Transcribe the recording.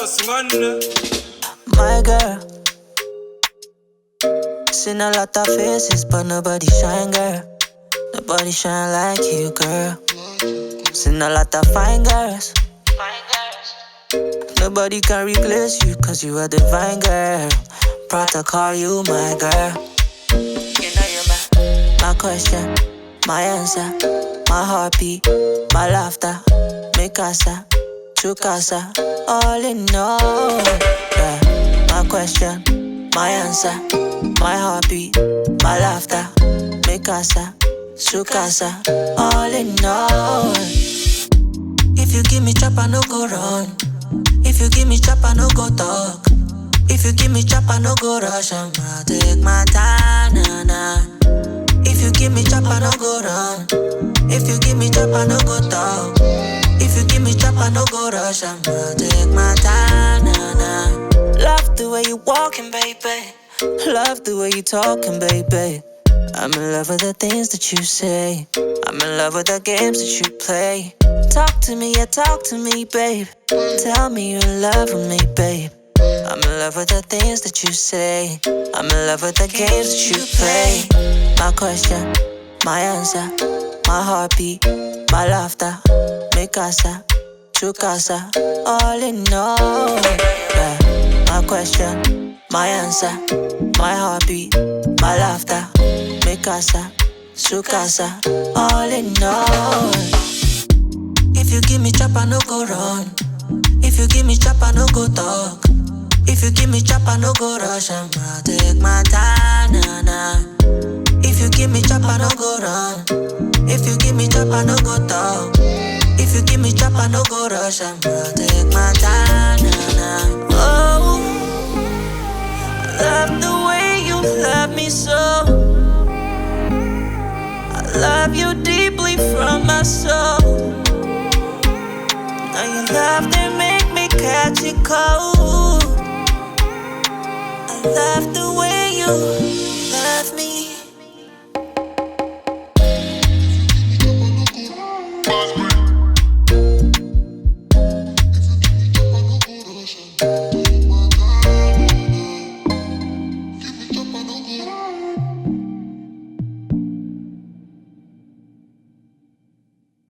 My girl, seen a lot of faces, but nobody shine, girl. Nobody shine like you, girl. Seen a lot of fine girls. Nobody can replace you, cause you are divine, girl. Proud to call you my girl. You know you're my question, my answer, my heartbeat, my laughter, mi casa, tu casa, all in all. Yeah. My question, my answer, my heartbeat, my laughter, mi casa, su casa, all in all. If you give me chop, I no go run. If you give me chop, I no go talk. If you give me chop, I no go rush. I'ma take my time, nah, nah. If you give me chop, I no go run. If you give me chop, I no go talk. If you give me chop, I no go rush. I'ma take my time, nah, nah. Love the way you walking, baby. Love the way you talking, baby. I'm in love with the things that you say. I'm in love with the games that you play. Talk to me, yeah, talk to me, babe. Tell me you're in love with me, babe. I'm in love with the things that you say. I'm in love with the games that you play. My question, my answer, my heartbeat, my laughter, mi casa, tu casa, all in all. Yeah. My question, my answer, my heartbeat, my laughter, mi casa, su casa, all in all. If you give me chop, I no go run. If you give me chop, I no go talk. If you give me chop, I no go rush. I'ma take my time, nah, nah. If you give me chop, I no go run. If you give me chop, I no go talk. If you give me chop, I no go rush. I'ma take my time, nah, nah. Oh, I love the way you love me so. I love you deeply from my soul. Now your love, they make me catch it cold. I love the way you love me.